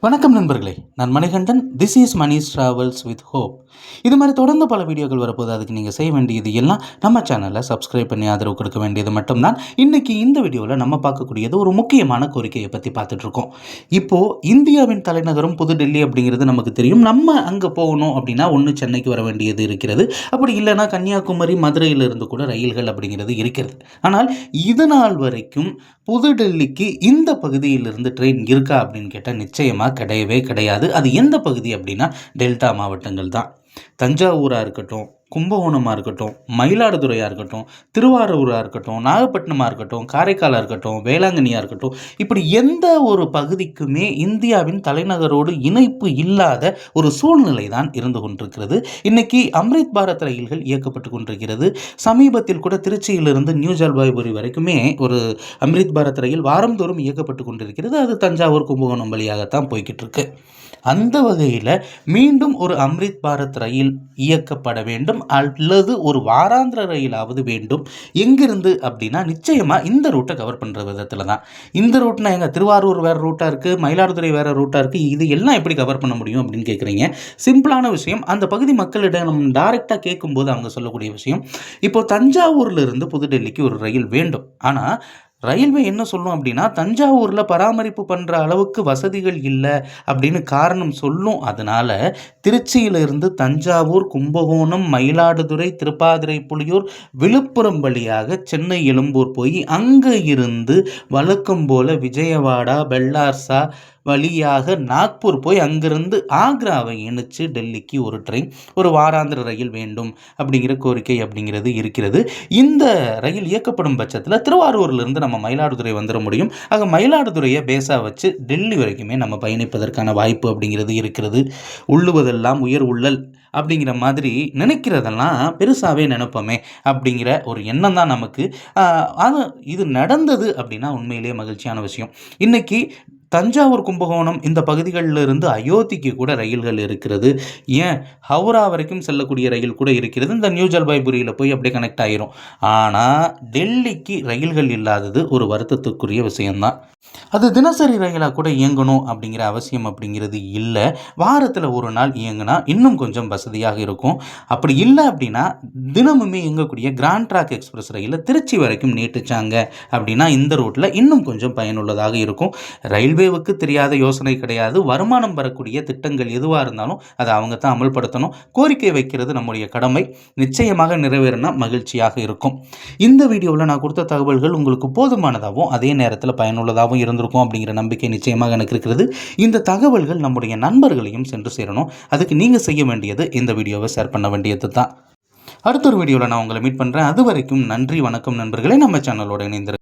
வணக்கம் நண்பர்களே, நான் Manikandan. This is Mani's travels with hope. இது மாதிரி தொடர்ந்து பல வீடியோக்கள் வரப்போது. அதுக்கு நீங்கள் செய்ய வேண்டியது எல்லாம் நம்ம சேனலை சப்ஸ்கிரைப் பண்ணி ஆதரவு கொடுக்க வேண்டியது மட்டும்தான். இன்றைக்கி இந்த வீடியோவில் நம்ம பார்க்கக்கூடியது ஒரு முக்கியமான கோரிக்கையை பற்றி பார்த்துட்ருக்கோம். இப்போது இந்தியாவின் தலைநகரம் புதுடெல்லி அப்படிங்கிறது நமக்கு தெரியும். நம்ம அங்கே போகணும் அப்படின்னா ஒன்று சென்னைக்கு வர வேண்டியது இருக்கிறது. அப்படி இல்லைனா கன்னியாகுமரி, மதுரையிலிருந்து கூட ரயில்கள் அப்படிங்கிறது இருக்கிறது. ஆனால் இது நாள் வரைக்கும் புதுடெல்லிக்கு இந்த பகுதியிலிருந்து ட்ரெயின் இருக்கா அப்படின்னு கேட்டால் நிச்சயமாக கிடையவே கிடையாது. அது எந்த பகுதி அப்படின்னா டெல்டா மாவட்டங்கள் தான். தஞ்சாவூராக இருக்கட்டும், கும்பகோணமாக இருக்கட்டும், மயிலாடுதுறையாக இருக்கட்டும், திருவாரூராக இருக்கட்டும், நாகப்பட்டினமாக இருக்கட்டும், காரைக்காலாக இருக்கட்டும், வேளாங்கண்ணியாக இருக்கட்டும், இப்படி எந்த ஒரு பகுதிக்குமே இந்தியாவின் தலைநகரோடு இணைப்பு இல்லாத ஒரு சூழ்நிலை தான் இருந்து கொண்டிருக்கிறது. இன்னைக்கு அம்ரித் பாரத் ரயில்கள் இயக்கப்பட்டு கொண்டிருக்கிறது. சமீபத்தில் கூட திருச்சியிலிருந்து நியூ ஜல்பாய்குரி வரைக்குமே ஒரு அம்ரித் பாரத் ரயில் வாரந்தோறும் இயக்கப்பட்டு கொண்டிருக்கிறது. அது தஞ்சாவூர், கும்பகோணம் வழியாகத்தான் போய்கிட்டு இருக்கு. அந்த வகையில் மீண்டும் ஒரு அம்ரித் பாரத் ரயில் இயக்கப்பட வேண்டும், அல்லது ஒரு வாராந்திர ரயிலாவது வேண்டும். எங்கிருந்து அப்படின்னா நிச்சயமாக இந்த ரூட்டை கவர் பண்ணுற விதத்தில் தான். இந்த ரூட்னா எங்கள் திருவாரூர் வேறு ரூட்டாக இருக்குது, மயிலாடுதுறை வேறு ரூட்டாக இருக்குது, இது எல்லாம் எப்படி கவர் பண்ண முடியும் அப்படின்னு கேட்குறீங்க. சிம்பிளான விஷயம். அந்த பகுதி மக்களிடம் நம்ம டைரெக்டாக கேட்கும்போது அவங்க சொல்லக்கூடிய விஷயம், இப்போது தஞ்சாவூர்லேருந்து புதுடெல்லிக்கு ஒரு ரயில் வேண்டும். ஆனால் ரயில்வே என்ன சொல்லும் அப்படின்னா, தஞ்சாவூரில் பராமரிப்பு பண்ணுற அளவுக்கு வசதிகள் இல்லை அப்படின்னு காரணம் சொல்லும். அதனால் திருச்சியிலிருந்து தஞ்சாவூர், கும்பகோணம், மயிலாடுதுறை, திருப்பாதிரை புலியூர், விழுப்புரம் வழியாக சென்னை, எழும்பூர் போய் அங்கே இருந்து வழக்கம் போல் விஜயவாடா, பெல்லார்சா வழியாக நாக்பூர் போய் அங்கிருந்து ஆக்ராவை இணைச்சு டெல்லிக்கு ஒரு ட்ரெயின், ஒரு வாராந்திர ரயில் வேண்டும் அப்படிங்கிற கோரிக்கை அப்படிங்கிறது இருக்கிறது. இந்த ரயில் இயக்கப்படும் பட்சத்தில் திருவாரூரிலிருந்து நம்ம மயிலாடுதுறை வந்துட முடியும். ஆக மயிலாடுதுறையை பேஸாக வச்சு டெல்லி வரைக்குமே நம்ம பயணிப்பதற்கான வாய்ப்பு அப்படிங்கிறது இருக்கிறது. உள்ளுவதெல்லாம் உயர் உள்ளல் அப்படிங்கிற மாதிரி நினைக்கிறதெல்லாம் பெருசாகவே நினைப்போமே அப்படிங்கிற ஒரு எண்ணம் தான் நமக்கு. இது நடந்தது அப்படின்னா உண்மையிலேயே மகிழ்ச்சியான விஷயம். இன்னைக்கு தஞ்சாவூர், கும்பகோணம் இந்த பகுதிகளில் இருந்து அயோத்திக்கு கூட ரயில்கள் இருக்கிறது. ஏன் ஹவுரா வரைக்கும் செல்லக்கூடிய ரயில் கூட இருக்கிறது. இந்த நியூ ஜல்பாய்குரியில் போய் அப்படியே கனெக்ட் ஆகிரும். ஆனால் டெல்லிக்கு ரயில்கள் இல்லாதது ஒரு வருத்தத்துக்குரிய விஷயம்தான். அது தினசரி ரயிலாக கூட இயங்கணும் அப்படிங்கிற அவசியம் அப்படிங்கிறது இல்லை. வாரத்தில் ஒரு நாள் இயங்கினா இன்னும் கொஞ்சம் வசதியாக இருக்கும். அப்படி இல்லை அப்படின்னா தினமுமே இயங்கக்கூடிய கிராண்ட் ட்ராக் எக்ஸ்பிரஸ் ரயிலில் திருச்சி வரைக்கும் நீட்டிச்சாங்க அப்படின்னா இந்த ரூட்டில் இன்னும் கொஞ்சம் பயனுள்ளதாக இருக்கும். ரயில்வேவுக்கு தெரியாத யோசனை கிடையாது. வருமானம் வரக்கூடிய திட்டங்கள் எதுவாக இருந்தாலும் அதை அவங்க தான் அமல்படுத்தணும். கோரிக்கை வைக்கிறது நம்முடைய கடமை. நிச்சயமாக நிறைவேறினா மகிழ்ச்சியாக இருக்கும். இந்த வீடியோவில் நான் கொடுத்த தகவல்கள் உங்களுக்கு போதுமானதாகவும் அதே நேரத்தில் பயனுள்ளதாகவும் இருந்திருக்கும் அப்படிங்கிற நம்பிக்கை நிச்சயமாக எனக்கு இருக்கிறது. இந்த தகவல்கள் நம்முடைய நண்பர்களையும் சென்று சேரணும். அதுக்கு நீங்கள் செய்ய வேண்டியது இந்த வீடியோவை ஷேர் பண்ண வேண்டியது தான். அடுத்த ஒரு வீடியோவில் நான் உங்களை மீட் பண்ணுறேன். அது வரைக்கும் நன்றி, வணக்கம் நண்பர்களே. நம்ம சேனலோட இணைந்திருக்கிறேன்.